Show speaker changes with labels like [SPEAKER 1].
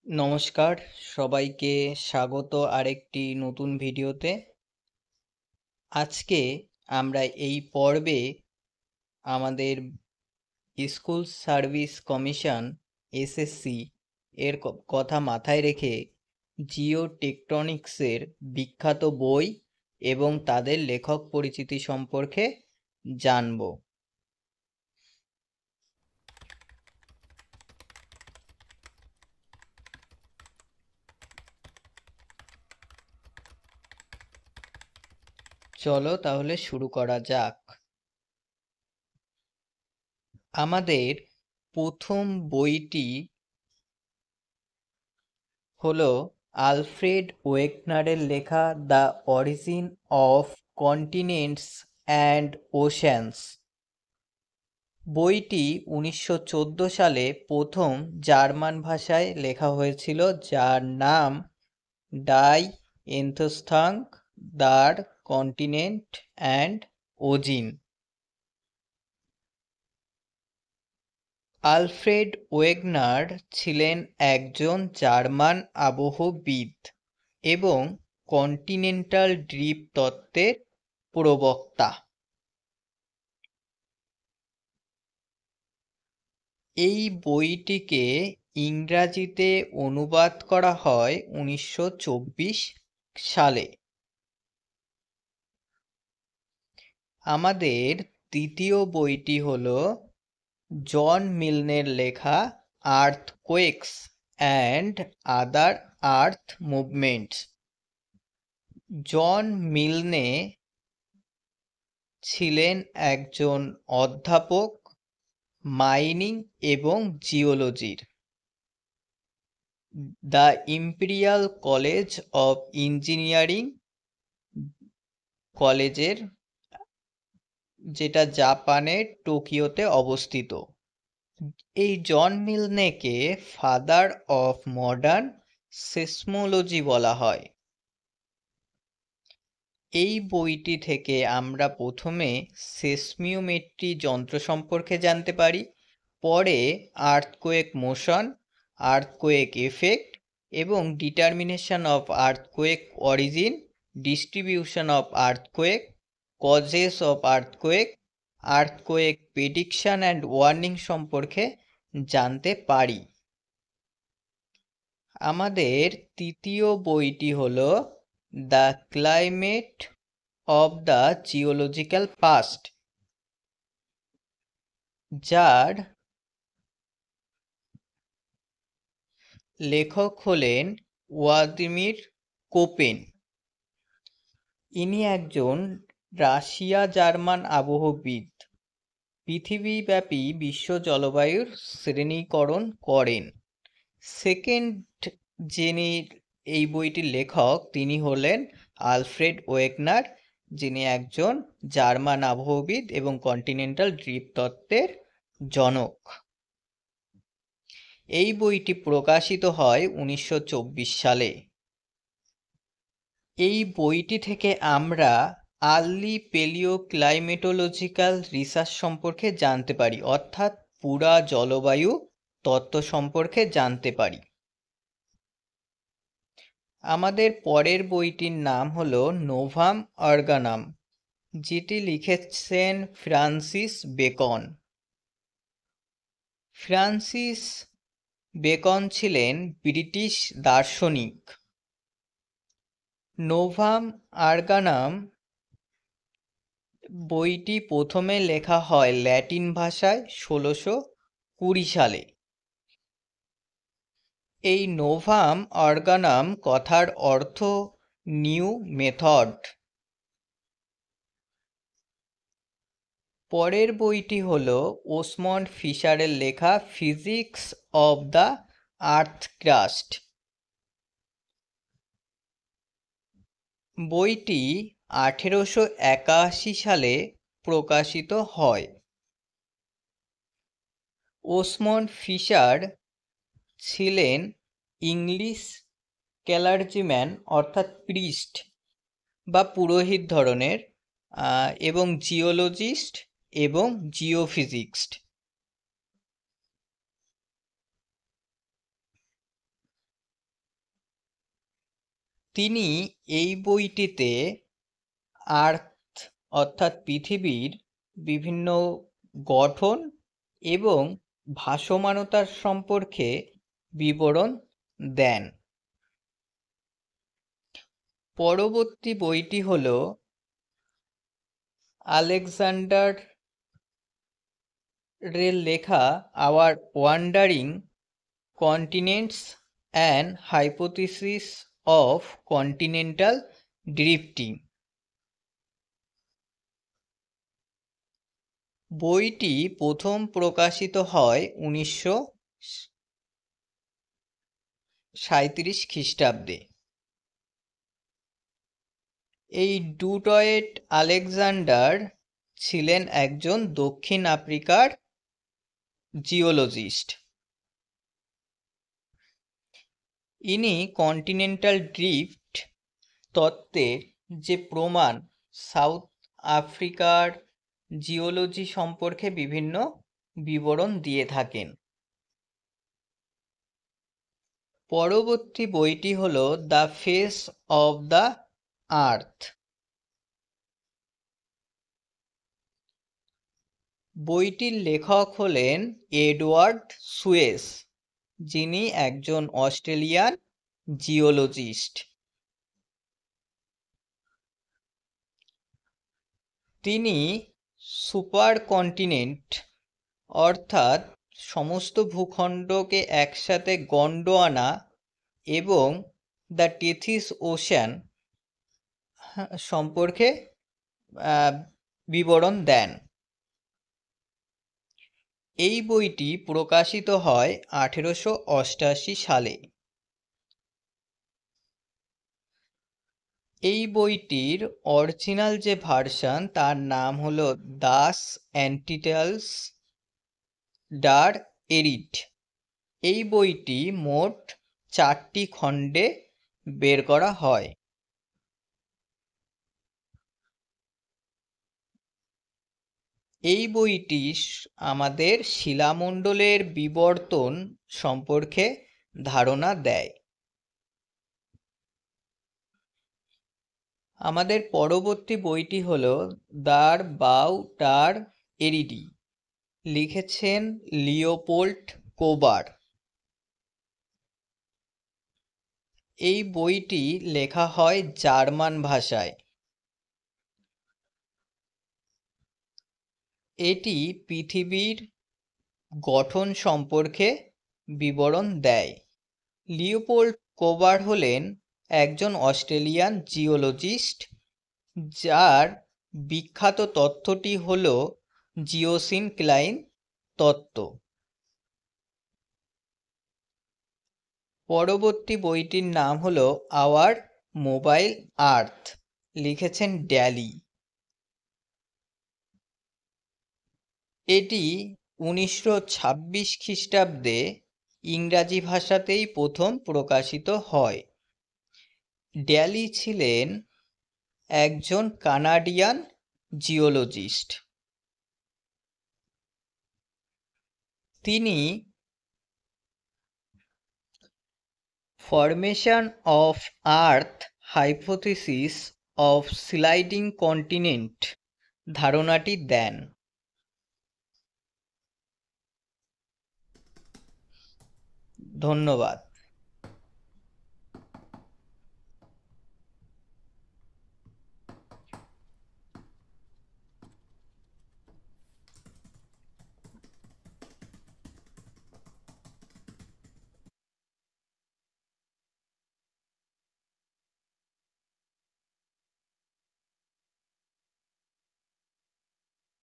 [SPEAKER 1] নমস্কার, সবাইকে স্বাগত আরেকটি নতুন ভিডিওতে। আজকে আমরা এই পর্বে আমাদের স্কুল সার্ভিস কমিশন এসএসসি এর কথা মাথায় রেখে জিও টেকটনিক্সের বিখ্যাত বই এবং তাদের লেখক পরিচিতি সম্পর্কে জানব। চলো তাহলে শুরু করা যাক। আমাদের প্রথম বইটি হলো আলফ্রেড ওয়েগনারের লেখা the origin of continents and Ocean's. বইটি 1914 সালে প্রথম জার্মান ভাষায় লেখা হয়েছিল, যার নাম ডাই এনথস্থাং দার কন্টিনেন্ট অ্যান্ড ওজিন। আলফ্রেড ওয়েগনার ছিলেন একজন জার্মান আবহবিদ এবং কন্টিনেন্টাল ড্রিপ তত্ত্বের প্রবক্তা। এই বইটিকে ইংরাজিতে অনুবাদ করা হয় 1924 সালে। আমাদের দ্বিতীয় বইটি হলো জন মিলনের লেখা earthquakes and other earth movements. John Milne ছিলেন একজন অধ্যাপক মাইনিং এবং জিওলজির। The Imperial College of Engineering কলেজের, যেটা জাপানের টোকিওতে অবস্থিত। এই জন মিলনেকে ফাদার অফ মডার্ন সেসমোলজি বলা হয়। এই বইটি থেকে আমরা প্রথমে সেসমিওমেট্রি যন্ত্র সম্পর্কে জানতে পারি, পরে আর্থকোয়েক মোশন, আর্থকোয়েক এফেক্ট এবং determination of earthquake origin, distribution of earthquake, causes of earthquake, earthquake prediction and warning সম্পর্কে জানতে পারি। আমাদের তৃতীয় বইটি হলো the climate of the geological past, যার লেখক হলেন ওয়াদিমির কোপেন। ইনি একজন রাশিয়া জার্মান আবহবিদ। পৃথিবীব্যাপী বিশ্ব জলবায়ুর শ্রেণীকরণ করেন। সেকেন্ড যিনি এই বইটির লেখক, তিনি হলেন আলফ্রেড ওয়েগনার, যিনি একজন জার্মান আবহবিদ এবং কন্টিনেন্টাল ড্রিপ তত্ত্বের জনক। এই বইটি প্রকাশিত হয় 1924 সালে। এই বইটি থেকে আমরা আর্লি পেলিও ক্লাইমেটোলজিক্যাল রিসার্চ সম্পর্কে জানতে পারি, অর্থাৎ পুরা জলবায়ু তত্ত্ব সম্পর্কে জানতে পারি। আমাদের পরের বইটির নাম হলো নোভাম অর্গানাম, যেটি লিখেছেন ফ্রান্সিস বেকন। ফ্রান্সিস বেকন ছিলেন ব্রিটিশ দার্শনিক। নোভাম অর্গানাম বইটি প্রথমে লেখা হয় ল্যাটিন ভাষায় 1620 সালে। এই নোভাম অর্গানাম কথার অর্থ নিউ মেথড। পরের বইটি হলো ওসমন্ড ফিশারের লেখা physics of the earth crust. বইটি 1881 সালে প্রকাশিত হয়। ওসমন্ড ফিশার ছিলেন ইংলিশ ক্লার্জিম্যান, অর্থাৎ প্রিস্ট বা পুরোহিত ধরনের, এবং জিওলজিস্ট এবং জিওফিজিক্সট। তিনি এই বইটিতে আর্থ অর্থাৎ পৃথিবীর বিভিন্ন গঠন এবং ভাসমানতার সম্পর্কে বিবরণ দেন। পরবর্তী বইটি হল আলেকজান্ডার এর লেখা our wandering continents and hypothesis of continental drifting. বইটি প্রথম প্রকাশিত হয় 1937 খ্রিস্টাব্দে। এই ডুটয়েট আলেকজান্ডার ছিলেন একজন দক্ষিণ আফ্রিকার জিওলজিস্ট। ইনি কন্টিনেন্টাল ড্রিফট তত্ত্বের যে প্রমাণ সাউথ আফ্রিকার জিওলজি সম্পর্কে বিভিন্ন বিবরণ দিয়ে থাকেন। পরবর্তী বইটি হল the face of the earth. বইটির লেখক হলেন এডওয়ার্ড সুয়েস, যিনি একজন অস্ট্রেলিয়ান জিওলজিস্ট। তিনি সুপার কন্টিনেন্ট অর্থাৎ সমস্ত ভূখণ্ডকে একসাথে গন্ডোয়ানা এবং দ্য টেথিস ওশান সম্পর্কে বিবরণ দেন। এই বইটি প্রকাশিত হয় 1888 সালে। এই বইটির অরিজিনাল যে ভার্সন তার নাম হলো দাস অ্যান্টিটালস ডার এরিট। এই বইটি মোট 4টি খণ্ডে বের করা হয়। এই বইটি আমাদের শিলামণ্ডলের বিবর্তন সম্পর্কে ধারণা দেয়। আমাদের পরবর্তী বইটি হল দ্য বাউ টার এরিডি, লিখেছেন লিওপোল্ড কোবার। এই বইটি লেখা হয় জার্মান ভাষায়। এটি পৃথিবীর গঠন সম্পর্কে বিবরণ দেয়। লিওপোল্ড কোবার হলেন একজন অস্ট্রেলিয়ান জিওলজিস্ট, যার বিখ্যাত তত্ত্বটি হল জিওসিনক্লাইন তত্ত্ব। পরবর্তী বইটির নাম হল আওয়ার মোবাইল আর্থ, লিখেছেন ড্যালি। এটি 1926 খ্রিস্টাব্দে ইংরাজি ভাষাতেই প্রথম প্রকাশিত হয়। ড্যালি ছিলেন একজন কানাডিয়ান জিওলজিস্ট। তিনি formation of earth hypothesis of sliding continent ধারণাটি দেন। ধন্যবাদ।